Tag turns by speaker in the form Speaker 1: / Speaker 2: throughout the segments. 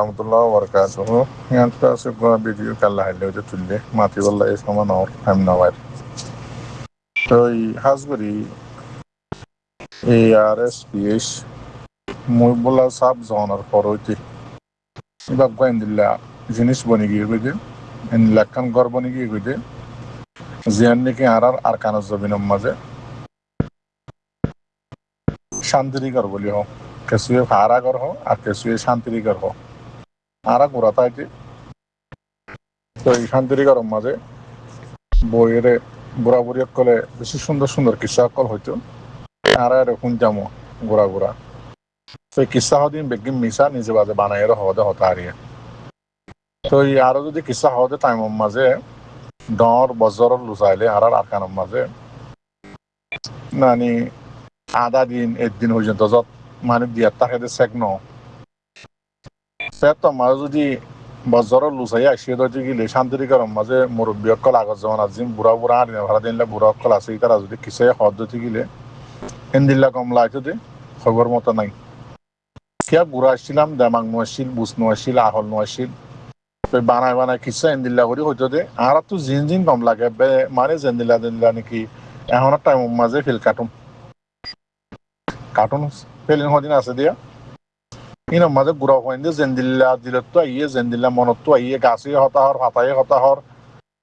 Speaker 1: warahmatullahi wabarakatuh. Yang kita suka video kala hale udah tulle mati wallahi sama nor hamnawar. তো হাজবরি ARSPH মই বলা sub জনার পরইতে এবার গোয়েন্দিল্লা জিনিস বনি গিয়ে গইতে এন লাখান ঘর বনি গিয়ে গইতে জিয়ান নাকি আর কানার জমিনের মাঝে শান্তিরিকর বলি হোক কেসুয়ে ভাড়া ঘর হোক আর কেসুয়ে শান্তিরিকর হোক আরা গোড়া তাইতে তো এই শান্তিরিকর মাঝে বইয়ের বুড়া বুড়ি কলে বেশি সুন্দর সুন্দর কিসা কল হইতো আরা এরকম যামো গোড়া গোড়া তো এই কিসা হদিন বেগিন মিশা নিজে বাজে বানাইয়ের হদে হতা হারিয়ে তো এই আরো যদি কিসা হদে টাইমের মাঝে ডর বজর লুচাইলে আর আরকানের মাঝে নানি আধা দিন একদিন পর্যন্ত যত মানে দিয়ার তাকে চেক ন তো মাঝে যদি বজর লুচাই আসিয়ে দিতে গেলে শান্তিরিকর মাঝে মুরব্বী অকল আগত যেমন আজিম বুড়া বুড়া আনিনা ভাড়া দিনলে বুড়া অকল আছে তারা যদি কিসে হদ দিতে গেলে এনদিল্লা কমলা আইতো দে খবর মতো নাই কিয়া বুড়া আসছিলাম দেমাগ নোয়াছিল বুঝ নোয়াছিল আহল নোয়াছিল বানাই বানাই কিসা এনদিল্লা করি হইতো দে আর তো জিন কম লাগে মানে জেন্দিল্লা দিল্লা নাকি এখনের টাইম মাঝে ফিল কার্টুন ফিলিং হদিন আছে দিয়া ইন মাঝে গুড়া হইন্দে জেন্দিল্লা দিলত তো আইয়ে জেন্দিল্লা মনত তো আইয়ে গাছে হতাহর ফাতাইয়ে হতাহর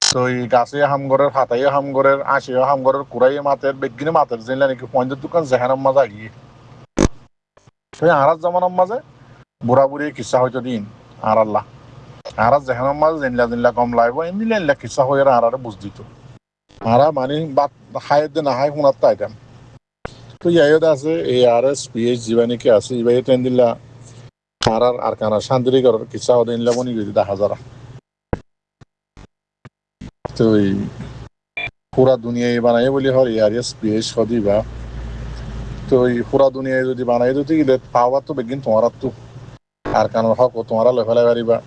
Speaker 1: তো এই গাছে হামগরের ফাতাইয়ে হামগরের আশিয়ে হামগরের কুড়াইয়ে মাতের বেগিনে মাতের জেনলা নাকি পয়েন্টের দোকান জেহানের মাঝে আগিয়ে তো আরাত জামানের মাঝে বুড়া বুড়ি কিসা হইতো দিন আর আল্লাহ আর জেহানের মাঝে জেনলা কম লাগবো এমনি কিসা হয়ে আরারে বুঝ দিত আরা মানে বাত হাই দে না হাই শুনার তাইতাম তো ইয়াইদ আছে ARSPH জীবানিকে আছে ইবাই ট্রেন দিলা আর কানা শান্তিরিকর কিসা হদে ইনলা বনি গই দেখা যারা তো এই পুরা দুনিয়ায় বানাই বলি হর ARSPH হদিবা তো এই পুরা দুনিয়ায় যদি বানাই দিতে গেলে পাওয়া তো বেগিন তোমার তো আর কানার হক তোমারা লেফেলাই পারিবা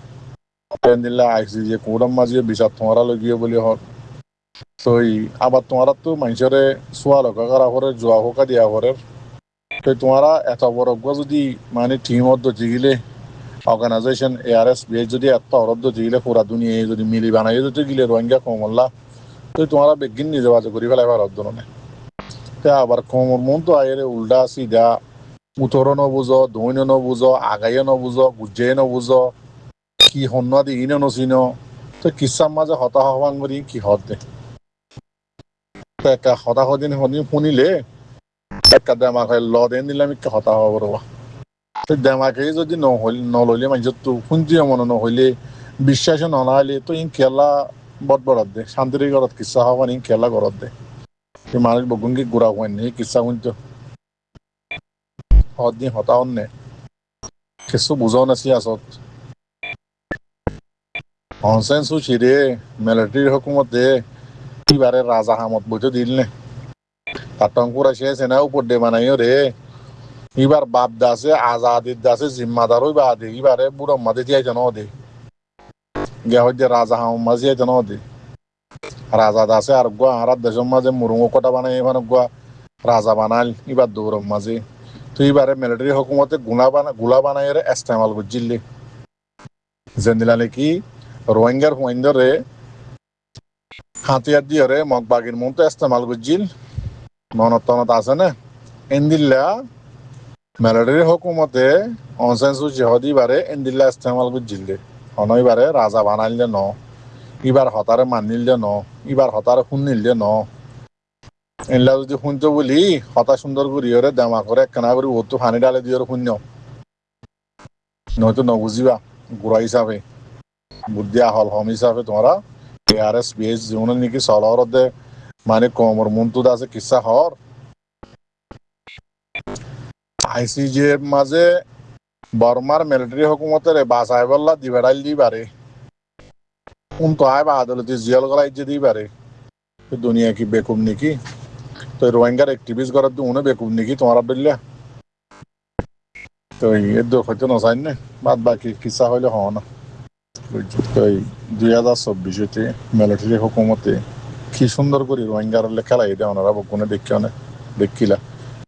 Speaker 1: ট্রেন দিলা আইসি যে কোডম মাঝিয়ে বিচার তোমারা লগিয়ে বলি হর তো আবার তোমার তো মানুষের চোয়া লগা করা করে জোয়া হোকা দিয়া করে তো তোমারা এত বড় যদি মানে টিমত দতি গেলে অর্গানাইজেশন ARSPH যদি এত অরব দতি গেলে পুরা দুনিয়ায় যদি মিলি বানাই দিতে গেলে রোহিঙ্গা কমল্লা তো তোমারা বেগিন নিজে বাজে করি ফেলাই পার ধরনে তে আবার কমর মন তো আয়ের উল্টা সিধা উত্তর নবুঝ দৈন্য নবুঝ আগাইয়ে নবুঝ গুজ্জে নবুঝ কি হন্য দিন নচিন তো কিসার মাঝে হতাশ হবান করি কি হত দে একটা হতাশ দিন শুনিলে একটা দেমাকে ল দেন দিলাম একটা হতাশ হব রবা দেমাকে যদি নলইলে মানুষ তো শুনছি মনে নহইলে বিশ্বাসে ননাইলে তো ইন খেলা বট বরাদ দে শান্তির ঘরত কিসা হবান ইন খেলা ঘরত দে মানুষ বগুনকে গুড়া হয়নি কিসা শুনতো হদিন হতাশ নে কিছু বুঝাও নাছি আসত হনসেন্সু ছিড়ে মিলিটারির হুকুমতে এবারে রাজা হামত বইতে দিল নে তাটঙ্কুর আসে সেনা উপর দে বানাইও রে এবার বাপ দাসে আজাদির দাসে জিম্মাদার হই বা দে এবারে বুড়ো মাদে দিয়ে যেন দে গিয়া হইতে রাজা হাম মাঝিয়ে যেন দে রাজা দাসে আর গুয়া আর দেশের মাঝে মুরুঙ্গ কটা বানাই এখানে গুয়া রাজা বানাল এবার দৌড় মাঝে তো এবারে মিলিটারি হুকুমতে গুলা বানাই রে ইস্তেমাল বুঝিলে জেন্দিলা নাকি রোহিঙ্গার হুইন্দরে হাতিয়ার দিয়ে রে মগবাগির মন তো ইস্তেমাল বুঝিল মনত আছে না এন্দিল্লা মিলিটারি হুকুমতে অনসেন্সু জিহদি বারে এন্দিল্লা ইস্তেমাল বুঝিলে অনইবারে রাজা বানাইলে ন এবার হতারে মানিলে ন এবার হতারে শুনিলে ন এনলা যদি শুনতো বলি হতা সুন্দর করি ওরে দেমা করে একখানা করে ও তো পানি ডালে দিয়ে শূন্য নয়তো নবুঝিবা গুড়া হিসাবে বুদ্ধি হল হম হিসাবে তোমরা ARSPH জীবনে নাকি চলহরতে মানে কমর মন্তুদ আছে কিসা হর ICJ মাঝে বর্মার মিলিটারি হুকুমতের বাসায় বললা দিবেড়াইল দিবারে কোন তো আয় বা আদালতে জিয়াল করাই যে দিবারে দুনিয়া কি বেকুম নাকি তো রোহিঙ্গার অ্যাক্টিভিস্ট করার তো উনি বেকুম নাকি তোমার বললে তো এর দুঃখ হইতে নচাই না বাদ বাকি কিসা হইলে হওয়া না তো 2024-তে মিলিটারি হুকুমতে কি সুন্দর করে রোহিঙ্গার খেলা এটা ওনারা বকুনে দেখিলা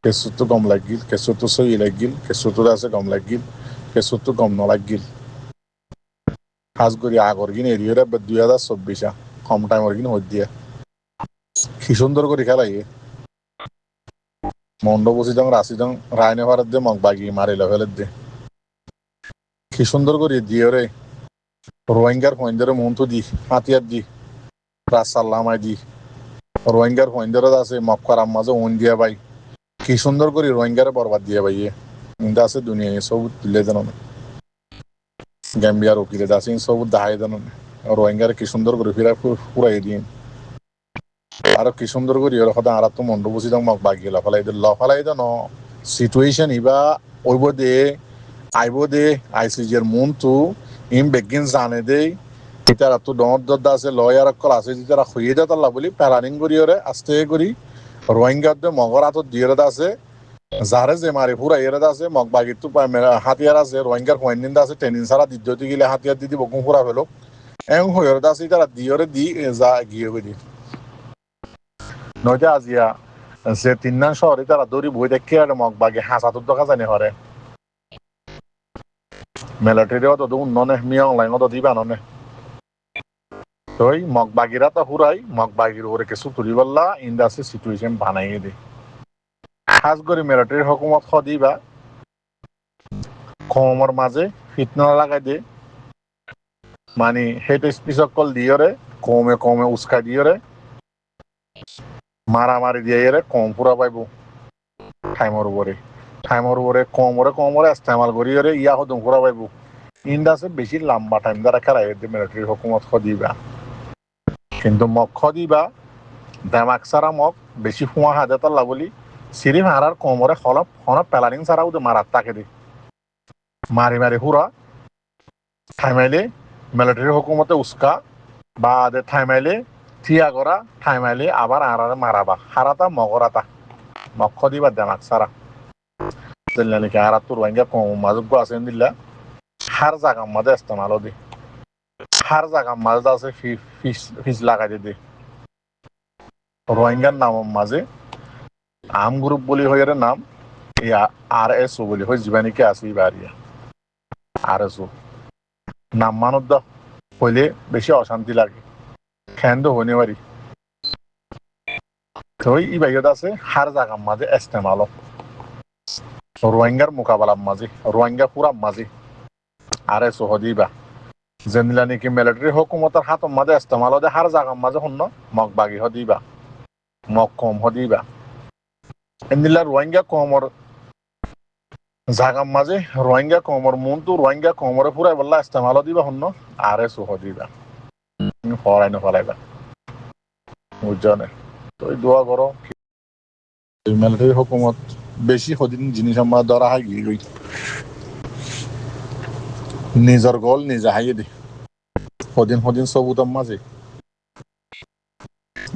Speaker 1: কেঁচু তো গম লাগিল কেঁচু তো সই লাগিল কেঁচু তো আছে গম লাগিল কেঁচু তো গম নলাগিল খাস করি আগর কিনে এরিয়ার 2024 কম টাইমর কিনে হই দিয়া কি সুন্দর করে খেলাই মন্ড বসি দং রাশি দং রায়নে ভারত দিয়ে মগ বাগি মারি লেভেলের দিয়ে কি সুন্দর করে দিয়ে রে রোহিঙ্গার পয়েন্টারে মন্ত্র দি হাতিয়ার দি রাসাল্লামাই দি রোহিঙ্গার পয়েন্টারে আছে মক্কার আম্মাজে ওন দিয়া ভাই কি সুন্দর করে রোহিঙ্গারে বরবাদ দিয়ে ভাই ইন্দা আছে দুনিয়া সব তুলে দেন গ্যাম্বিয়ার উকিলে আছে সব দাহাই দেন রোহিঙ্গারে কি সুন্দর করে ফিরা ফুরাই দিয়ে আর কি সুন্দর করে সদা আর তো মন্ড বসি দং মগ বাগি লফালাই ন সিচুয়েশন ইবা ওইব দে আইব দে আইসিজির মনটো ইম বেগিন জানে দে ইতারা তো দর আছে লয়ার কল আছে যেটা হইয়ে দে তাল্লা বলি প্যারানিং করি আস্তে করি রোহিঙ্গার দে মগর হাতত দিয়ে আছে যারে যে মারি ফুরা এর আছে মগ বাগির তো হাতিয়ার আছে রোহিঙ্গার পয়েন্ট আছে ট্রেনিং সারা দিতে গেলে হাতিয়ার দিদি বকুম ফুরা ফেলো এমন হয়ে আছে তারা দিয়ে দি যা গিয়ে করি নয়তো আজিয়া যে তিন শহরে তারা দৌড়ি বই দেখে আর মগ বাগে হাসাতুর দেখা জানি হরে মিলিটারি অত উন্নয়নে মিয়ং লাইন অত দিবা ননে তই মগ বাগিরা তো হুরাই মগ বাগির ওরে কিছু তুলি বললা ইন্ডাস্ট্রি সিচুয়েশন বানাই দে খাস করে মিলিটারি হকুমত দিবা কমর মাঝে ফিটনা লাগাই দে মানে সেইটো স্পিচক কল দিয়রে কমে উস্কা দিয়রে মারামারি দিয়ে কম পুরা পাইব টাইমর উপরে কমরে ইস্তেমাল করি ইয়া হদম পুরা পাইব ইন্ডাসে বেশি লম্বা টাইম দ্বারা খেলাই মিলিটারি হুকুমত দিবা কিন্তু মগ দিবা দেমাক সারা মগ বেশি ফুয়া হাজে তাল্লা বলি সিরিফ হারার কমরে হলপ প্যালারিং সারাও দে মারার তাকে দে মারি হুরা থাইমাইলে মিলিটারি হুকুমতে উস্কা বা দে থাইমাইলে থিয়া করা থাইমাইলে আবার আরারে মারাবা হারাতা মগরাতা মগ দিবা দেমাক সারা নাকি আর তোর রোহিঙ্গা কম মাজুগ আছে দিল্লা হার জায়গা মাঝে ইস্তেমাল দে হার জায়গা মাঝে আছে ফিস লাগাই দে রোহিঙ্গার নাম মাঝে আম গ্রুপ বলি হয়ে নাম RSO বলি হয় জীবানিকে আছে বাড়িয়া RSO নাম মানত দা হইলে বেশি অশান্তি লাগে খেন তো হইনে পারি তো ই বাইয়ত আছে হার জায়গা মাঝে ইস্তেমাল রোহিঙ্গার মোকাবেলার মাঝে রোহিঙ্গা পুরা মাঝে RSO হদিবা যেনিলা নাকি মিলিটারি হুকুমতের হাতর মাঝে ইস্তেমাল দে হার জায়গার মাঝে হন্য মগ বাগি হদিবা মগ কম হদিবা এনিলা রোহিঙ্গা কমর জাগার মাঝে রোহিঙ্গা কমর মন তো রোহিঙ্গা কমরে পুরাই বললা ইস্তেমাল দিবা হন্য RSO হদিবা ফলাইবা বুঝছনে তো দোয়া করো মিলিটারি হুকুমত বেশি সদিন জিনিস আমার ধরা হয় গিয়ে গই নিজের গল নিজে হাইয়ে দে সদিন সবুতম মাঝে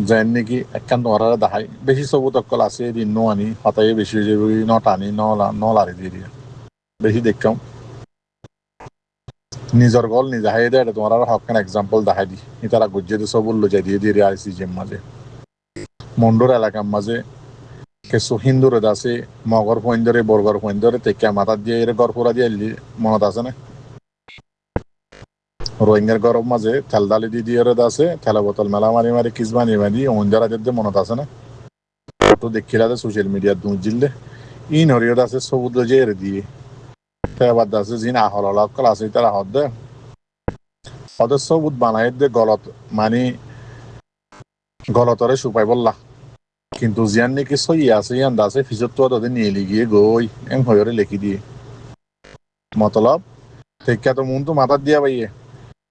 Speaker 1: যেন নাকি একখান ধরারে দেখাই বেশি সবুত অকল আছে দিন ন আনি হতাই বেশি হয়ে যাবে নটানি নলারি দিয়ে দিয়ে বেশি দেখতাম নিজের গল নিজে হাইয়ে দেয় তোমার আর হকান এক্সাম্পল দেখাই দি তারা গুজিয়ে সব উল্লো যাই দিয়ে দিয়ে ICJের মাঝে মন্ডোর এলাকার মাঝে কিছু হিন্দুর আছে মগর পয়েন্টরে বর্গর পয়েন্টরে তেকা মাথা দিয়ে গড় পুরা দিয়ে মনত আছে না রোহিঙ্গার গরম মাঝে তেল দালি দিয়ে আছে তেলা বোতল মেলা মারি কিস বানিয়ে অঞ্জারা দিয়ে মনত আছে না তো দেখিলা সোশ্যাল মিডিয়ার দুধ জিললে ই নরিয়ত আছে সবুজ যে এর দিয়ে এবার আছে জিন আহল অকল আছে তারা হদ ওদের সবুজ বানাই দে গলত মানে গলতরে সুপাই বললা কিন্তু জিয়ান নাকি সই আছে ইয়ান আছে ফিজত তো ওদের নিয়ে লিগিয়ে গই এম হয়রে লিখি দিয়ে মতলব তেকা তো মন তো মাথার দিয়া পাইয়ে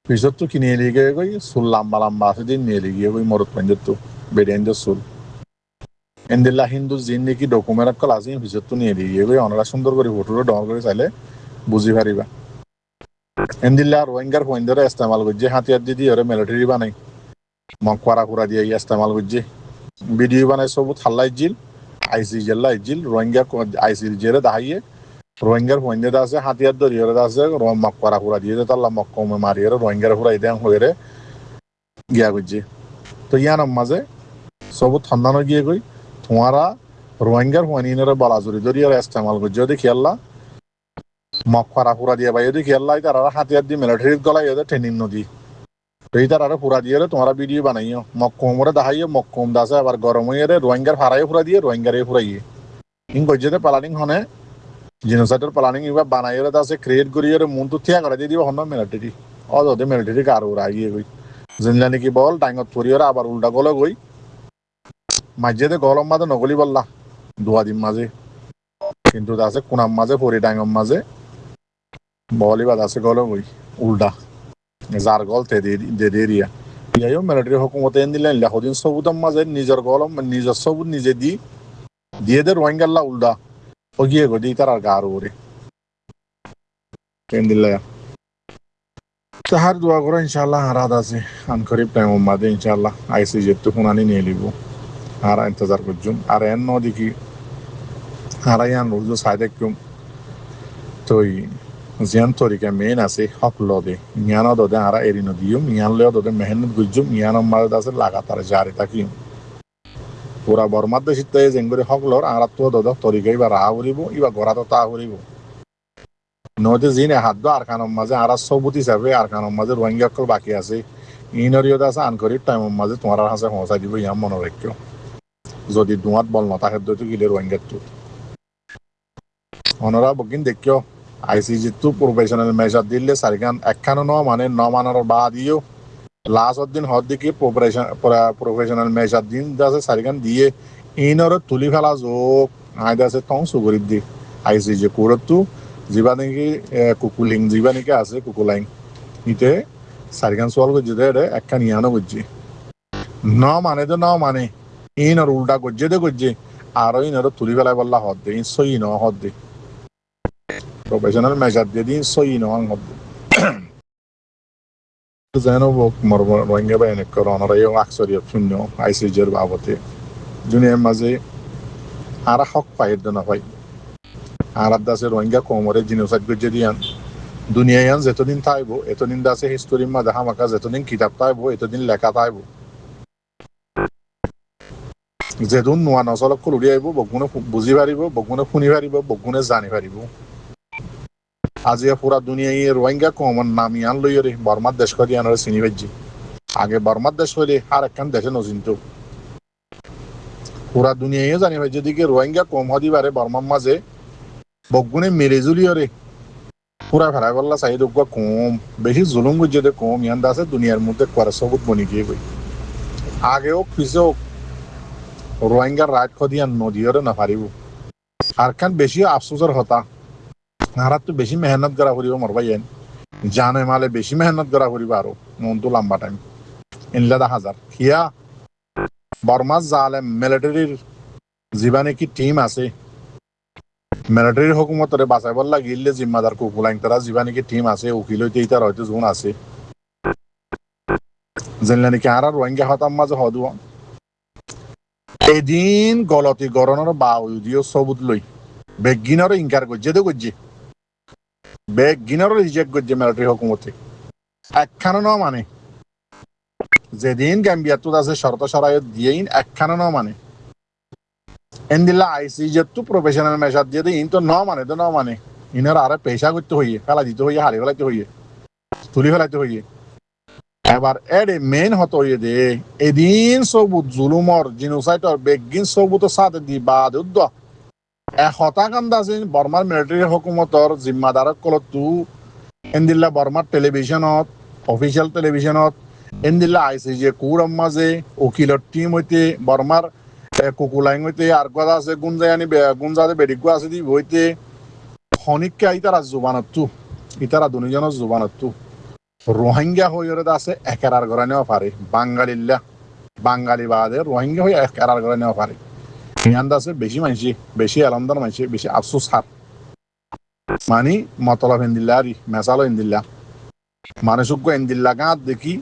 Speaker 1: ফিজত তো কিনে লিগে গই চুল লম্বা আছে দিন নিয়ে লিগিয়ে গই মরত পঞ্জত তো বেডেন্ডের চুল এন্দিল্লা হিন্দু জিন নাকি ডকুমেন্ট কল আছে ফিজত তো নিয়ে লিগিয়ে গই অনারা সুন্দর করে ফটোটা ডর করে চাইলে বুঝি পারিবা এন্দিল্লা রোহিঙ্গার পয়েন্টরে ইস্তেমাল করছে হাতিয়ার দিদি ওরে মিলিটারি বানাই মগ কুড়া দিয়ে ইস্তেমাল করছে ভিডিও বানাই সব থাল্লাই জিল ICJ রোহিঙ্গা ICJ দাহাইয়ে রোহিঙ্গার পয়েন্টে আছে হাতিয়ার দরিয়ে আছে মগ কুড়া দিয়ে তাল্লা মগ কমে মারিয়ে রোহিঙ্গার পুরা ইদাং হয়ে গিয়া করছে তো ইয়ার মাঝে সব ঠান্ডানো গিয়ে গই তোমারা রোহিঙ্গার পয়েন্টরে বলা জড়ি দরিয়ে ইস্তেমাল করছে দেখি আল্লাহ মক্কারা পুরা দিয়ে ভাই যদি খেয়াল লাই তারা হাতিয়ার দিয়ে মিলিটারির গলায় এদের ট্রেনিং নদী এই তারা পুরা দিয়ে তোমরা ভিডিও বানাইও মক্কমরে দেখাইও মক্কম দাসে আবার গরম হয়ে রোহিঙ্গার ফারাই পুরা দিয়ে রোহিঙ্গারে ফুরাইয়ে ইন গজ্জেতে প্লানিং হনে জিনোসাইডের প্লানিং এবার বানাইরে দাসে ক্রিয়েট করিয়ে মন তো থিয়া করে দিয়ে দিব হন মিলিটারি অদে মিলিটারি কার ওরা গিয়ে গই জিনলা নাকি বল ডাঙ্গত পরিয়রা আবার উল্টা গলে গই মাঝেতে গলম মাঝে নগলি বললা দুয়া দিন মাঝে কিন্তু দাসে কোনাম মাঝে পরি ডাঙ্গম মাঝে বলি বা দাসে গলে গই উল্টা যার গল তে দে দিয়া ইয়াইও মিলিটারি হুকুমতে এন দিলেন লাহদিন সবুতম মাঝে নিজের গলম নিজের সবুত নিজে দিয়ে দে রোহিঙ্গাল্লা উল্টা ও গিয়ে গো দিই তার আর গার ওরে এন দিলে তাহার দোয়া করো ইনশাআল্লাহ হারাত আছে আন করিব টাইম মাঝে ইনশাআল্লাহ আইসি যেতে শুনানি নিয়ে লিব আর ইন্তজার করছুন আর এন নদী আর ইয়ান রোজো সাইডে কিউম তোই জিয়ান তরিকা মেন আছে হক লদে মিয়ান দদে আর এরি নদীও মিয়ান লে দদে মেহনত গুজুম মিয়ান মাঝে আছে লাগাতার জারি থাকি পুরা বর্মার দেশিতে জেঙ্গুরি হক লর আর তো দদ তরিকা ইবা রাহা করিব ইবা গড়া তো তা করিব নদী জিনে হাত দো আর কানম মাঝে আর সবুত হিসাবে আর কানম মাঝে রোহিঙ্গা অকল বাকি আছে ইনরিয়ত আছে আন করি টাইম মাঝে তোমার হাসে পৌঁছাই দিব ইয়াম মনে রাখিও যদি দুয়াত বল না তাকে তো গিলে রোহিঙ্গার তো অনরা বকিন দেখিও আইসিজি তো প্রফেশনাল মেজার দিলে সারিগান একখানো ন মানে ন মানার বা দিও লাস্ট দিন হদ দিকে প্রফেশনাল মেজার দিন দাসে সারিগান দিয়ে ইনর তুলি ফেলা যোগ আইদা আছে তং সুগরিব দি আইসিজি কোরত তো যিবা নাকি কুকুলিং যিবা নাকি আছে কুকুলাইং ইতে সারিগান সোয়াল করছে দে একখান ইয়ানো করছে ন মানে তো ন মানে ইনর উল্টা করছে দে করছে আর ইনর তুলি ফেলাই বললা হদ দে ইন সই ন হদ দে প্রফেশনাল মেজার দিয়ে দিন সই ন হদ দে যেন রোহিঙ্গা বাহিনী করোনার এই আকসরি শূন্য আইসিজির বাবতে দুনিয়ার মাঝে আর হক পাই না ভাই আর দাসে রোহিঙ্গা কোমরে জিনোসাইড করছে দিয়ান দুনিয়ায় যেতদিন থাকবো এতদিন দাসে হিস্টোরির মাঝে হামাকা যেতদিন কিতাব থাকবো এতদিন লেখা থাকবো যেদিন নোয়া নচলক উড়ি আহিব বগুনে বুঝি পারিব বগুনে শুনি পারিব বগুনে জানি পারিব আজি পুরা দুনিয়ায় রোহিঙ্গা কমন নামিয়ান লইরে বর্মার দেশ করি আনার চিনি পাইছি আগে বর্মার দেশ হইলে আর একখান দেশে নচিন্ত পুরা দুনিয়ায় জানি পাই যেদিকে রোহিঙ্গা কম হদি পারে বর্মার মাঝে বগুনে মেরে জুলিয়রে পুরা ফেরাই বললা চাহিদ কম বেশি জুলুম গুজে কম ইয়ান আছে দুনিয়ার মধ্যে করে সবুত বনি গিয়ে গই আগে হোক পিছে হোক রোহিঙ্গার রাইট খদিয়ান নদীরে না পারিব আর খান বেশি আফসোসের হতা আর তো বেশি মেহনত করা করিব মরবাই জানে মালে বেশি মেহনত করা করিব আরো মন তো লম্বা টাইম ইনলা 10,000 খিয়া বর্মার জালেম মিলিটারির জীবানে কি টিম আছে মিলিটারির হুকুমতরে বাঁচাই বল লাগিলে জিম্মাদার কুকুলাইন তারা জীবানে কি টিম আছে উকিল হইতে ইতার হয়তো জোন আছে জানলা নাকি আর রোহিঙ্গা হতাম মাঝে হদু এদিন গলতি গরনের বাউদিও সবুত লই বেগিনারও ইনকার করছে তো করছে বেগিনারও রিজেক্ট করছে মিলিটারি হুকুমতে একখানো ন মানে যেদিন গ্যাম্বিয়াত আছে শর্ত সরাইত দিয়েইন একখানো ন মানে এন্দিল্লা আইসিজের তো প্রফেশনাল মেশার দিয়ে ইন তো ন মানে তো ন মানে ইনার আরে পেশা করতে হইয়ে ফেলা দিতে হইয়ে হারিয়ে ফেলাইতে হইয়ে তুলি ফেলাইতে হইয়ে এবার এডে মেন হতো হইয়ে দে এদিন সবুত জুলুমর জিনোসাইটর বেগিন সবুত সাথে দি বাদ উদ্দ হতাকান্দ আছে বর্মার মিলিটারি হুকুমতর জিম্মাদারক কলত তু এন্দিল্লা বর্মার টেলিভিশনত অফিসিয়াল টেলিভিশনত এন্দিল্লা আইসিজি কুরম মাঝে উকিলর টিম হইতে বর্মার কুকুলাইং হইতে আর কথা আছে গুঞ্জায়ানি গুঞ্জাতে বেডিগু আছে দি হইতে খনিককে ইতারা জুবানত ইতারা দুজনের জুবানত রোহিঙ্গা হইরে আছে একেরার ঘরে নেওয়া পারে বাঙালিল্লা বাঙালি বাদে রোহিঙ্গা হয়ে একেরার ঘরে নেওয়া পারে ইয়ান্দ আছে বেশি মানসি বেশি আলমদার মানসি বেশি আফসোস হার মানি মতলব হিন্দিল্লা আরি মেসালো হিন্দিল্লা মানুষজ্ঞ হিন্দিল্লা গাঁত দেখি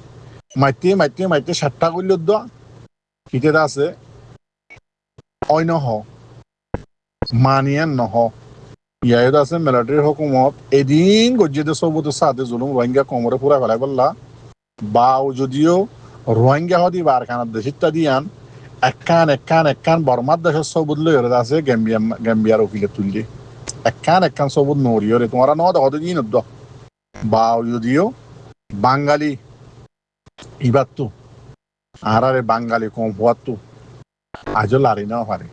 Speaker 1: মাইতে মাইতে মাইতে 7টা করল ইতে আছে অন্য হ মানিয়ান নহ ইয়াদ আছে মিলিটারি হুকুমত এদিন গজ্জিতে সবুত সাথে জুলুম রোহিঙ্গা কোমরে পুরা ফেলাই বললা বাও যদিও রোহিঙ্গা হদি বার খানার দেশিতা দিয়ান একখান বর্মার দেশের সবুত লই আছে গ্যাম্বিয়ার উকিলে তুললি একখান সবুজ নড়িও রে তোমারা ন হতে দিন বা যদিও বাঙালি ইবার তো আর আরে বাঙালি কম হওয়ার তো আজও লারি না পারে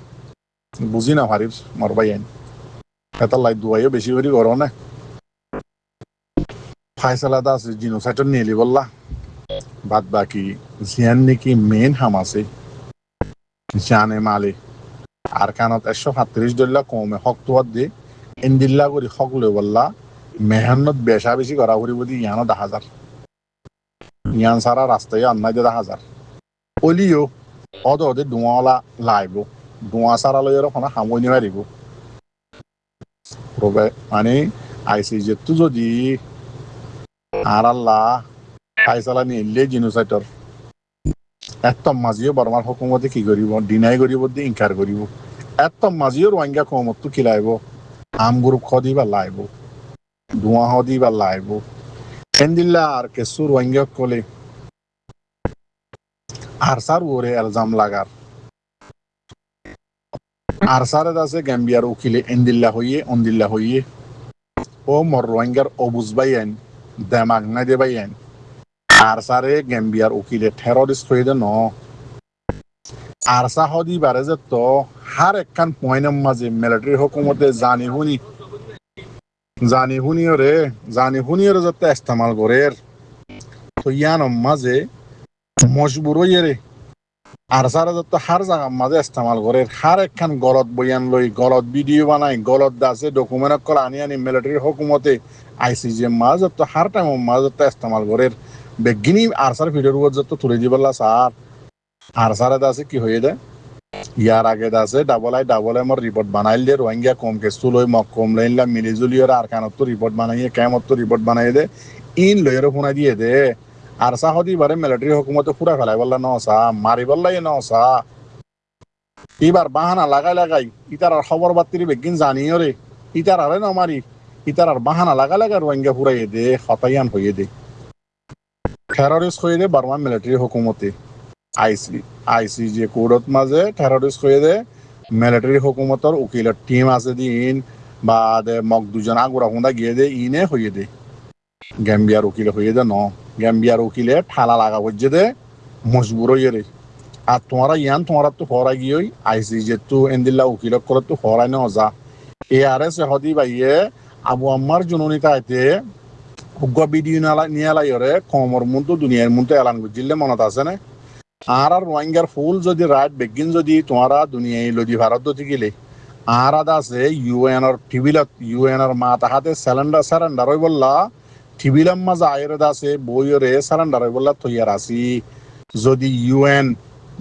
Speaker 1: বুঝি না পারিস মরবাই আইন এটা লাই দুয়াইও বেশি করে করো না ফাইসালাদা আছে জিনোসাইটর নিয়ে বললা বাদ বাকি জিয়ান নাকি মেন হামাসে জানে মালে আর কানত 137 কমে হক তোয়ার দিয়ে এন্দিল্লা করি হক লই বললা মেহান্নত বেশা বেশি করা করি বলি ইয়ানো 10,000 ইয়ান সারা রাস্তায় আন্নাই 10,000 অলিও অদে ধোঁয়ালা লাইব ধোঁয়া সারা লইয়ের ওখানে হামনি মারিব রবে মানে আইসি যেতু যদি আর আল্লাহ ফাইসালা নিলে জিনোসাইটর এত মাঝিও বর্মার হুকুমতে কি করিব ডিনাই করিব দি ইনকার করিব এত মাঝিও রোহিঙ্গা কমতো খিলাইব আম গ্রুপ খদি বা লাইব ধোঁয়া হদি বা লাইব এন্দিল্লা আর কেসু রোহিঙ্গা কলে আরসার ওরে এলজাম লাগার আরসারে আছে গ্যাম্বিয়ার উকিলে এন্দিল্লা হইয়ে অন্দিল্লা হইয়ে ও মর রোহিঙ্গার অবুজ বাইন দেমাগ না দে বাইন আরসারে গ্যাম্বিয়ার উকিলে টেররিস্ট হয়ে দে ন আরসা হদি বারে যে তো হার একখান পয়েন্টের মাঝে মিলিটারি হুকুমতে জানি হুনিও রে যত ইস্তেমাল করে তো ইয়ান মাঝে মজবুর হইয়ে রে আরসারে যত হার জায়গা মাঝে ইস্তেমাল করে হার একখান গলত বয়ান লই গলত ভিডিও বানাই গলত দাসে ডকুমেন্ট কল আনি মিলিটারি হুকুমতে আইসিজি মাঝ যত হার টাইম মাঝ যত ইস্তেমাল করে বেগিনি আরসার ভিডিওর উপর যত তুলে দিবলা স্যার আরসারে দাসে কি হয়ে দেয় ইয়ার আগে দাসে ডাবল এমর রিপোর্ট বানাইল দিয়ে রোহিঙ্গা কম কেসু লই মক কম লাইনলা মিলিজুলিয়র আর কানত রিপোর্ট বানাইয়ে কেমত রিপোর্ট বানাই দে ইন লইয়ের শুনাই দিয়ে দে আর সাহদি বারে মিলিটারি হুকুমতে পুরা ফেলাই বললা নসা মারি বললাই নসা এবার বাহানা লাগাই ইতার আর খবর বার্তির বেগিন জানিও রে ইতার আরে নমারি ইতার আর বাহানা লাগাই রোহিঙ্গা ফুরাইয়ে দে হতাইয়ান হইয়ে দে টেররিস্ট হয়ে দে বার্মা মিলিটারি হুকুমতে আইসি যে কোর্টত মাঝে টেররিস্ট হয়ে দে মিলিটারি হুকুমতর উকিলের টিম আছে দিন বা দে মক দুজন আগুরা হুঁদা গিয়ে দে ইনে হইয়ে দে গ্যাম্বিয়ার উকিলে হইয়ে দে ন গ্যাম্বিয়ার উকিলে ঠালা লাগা হইয়ে দে মজবুর হইয়ে রে আর তোমারা তো হরাই গিয়ে আইসি যে তো এন্দিল্লা উকিলত করে তো হরাই ন যা এ আর এস হদি বাইয়ে আবু আম্মার জননী তাইতে উগ্র ভিডিও নিয়ে লাইরে কমর মুন্তো দুনিয়ার মুন্তো এলান বুঝিলে মনত আছে না আর রোহিঙ্গার ফুল যদি রাইট বেগিন যদি তোমারা দুনিয়ায় লদি ভারত দতি গেলে আর আদা আছে ইউএনর টিবিলত ইউএনর মা তাহাতে সারেন্ডার হই বললা টিবিলাম মাজা আয়ের আছে বইরে সারেন্ডার হই বললা তৈয়ার আছি যদি ইউএন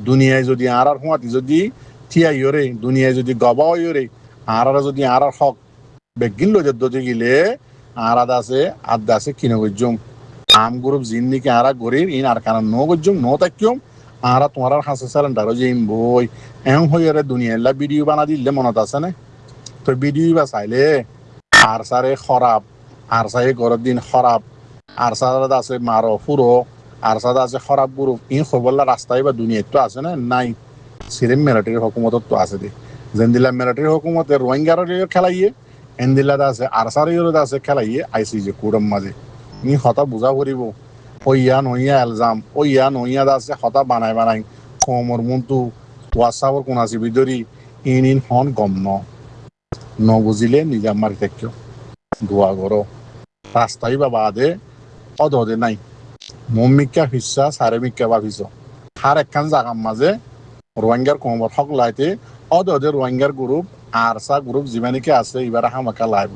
Speaker 1: দুনিয়ায় যদি আর হুঁয়াতি যদি থিয়াই রে দুনিয়ায় যদি গবা হইরে আর যদি আর হক বেগিন লদি দতি গেলে আর আদা আছে কিনে গজ্জম আম গ্রুপ জিন্নিকে আর গরির ইন আর কারণ নো গজ্জম নো তাকিয়ম আর তোমার হাসে সারেন্ডার যে বই এমন হয়ে দুনিয়াল্লা ভিডিও বানা দিলে মনত আছে না তো ভিডিও বা চাইলে আর সারে খরাব আর সারে গরর দিন খরাব আর সার আছে মারো ফুরো আর সাদা আছে খরাব গ্রুপ ই খবরলা রাস্তায় বা দুনিয়ায় তো আছে না নাই সিরিম মিলিটারি হুকুমত তো আছে দে যেন দিলা মিলিটারি হুকুমতে রোহিঙ্গার খেলাইয়ে এন্দিল্লা আছে আর সারের আছে খেলাইয়ে আইসি যে কুরম মাঝে ই হতা বুঝা করিব ওইয়া নইয়া এলজাম ওইয়া নইয়া আছে হতা বানাই কমর মন্তু ওয়াসাবর কোন আছে বিদরি ইন হন গম ন বুঝিলে নিজে মারি থাকিও দোয়া করো রাস্তাই বা বাদে অদে নাই মম্মিকা হিসা সারে মিকা ভাবিছ হার একখান জাগার মাঝে রোহিঙ্গার কমর হক লাইতে অদে রোহিঙ্গার গ্রুপ আরসা গ্রুপ যিমানিকে আছে এবার হামাকা লাইব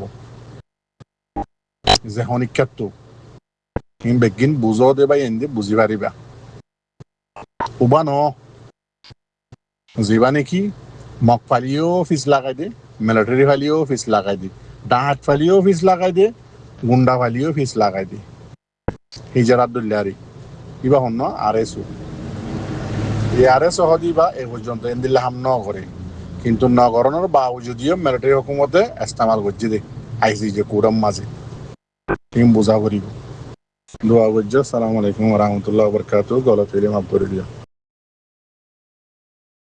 Speaker 1: যে হনিকাত বেগিন বুঝো দে বা এনে বুঝি পারিবা উবা ন যিবা নেকি মক ফালিও ফিস লাগাই দে মিলিটারি ফালিও ফিস লাগাই দে ডাহাত ফালিও ফিস লাগাই দে গুন্ডা ফালিও ফিস লাগাই দে হিজারাত দুল্লারি ইবা হন আর এসু এই আর এস হদি বা এ পর্যন্ত এন্দিল্লা হাম ন করে কিন্তু নগরণের বাউজুদিও মিলিটারি হুকুমতে ইস্তেমাল করছে দে আইসি যে কুরম মাঝে টিম বুঝা করিব দোয়া করছো। আসসালামু আলাইকুম ওয়া রাহমাতুল্লাহি ওয়া বারাকাতুহু। গলত হইলে মাফ করে দিও।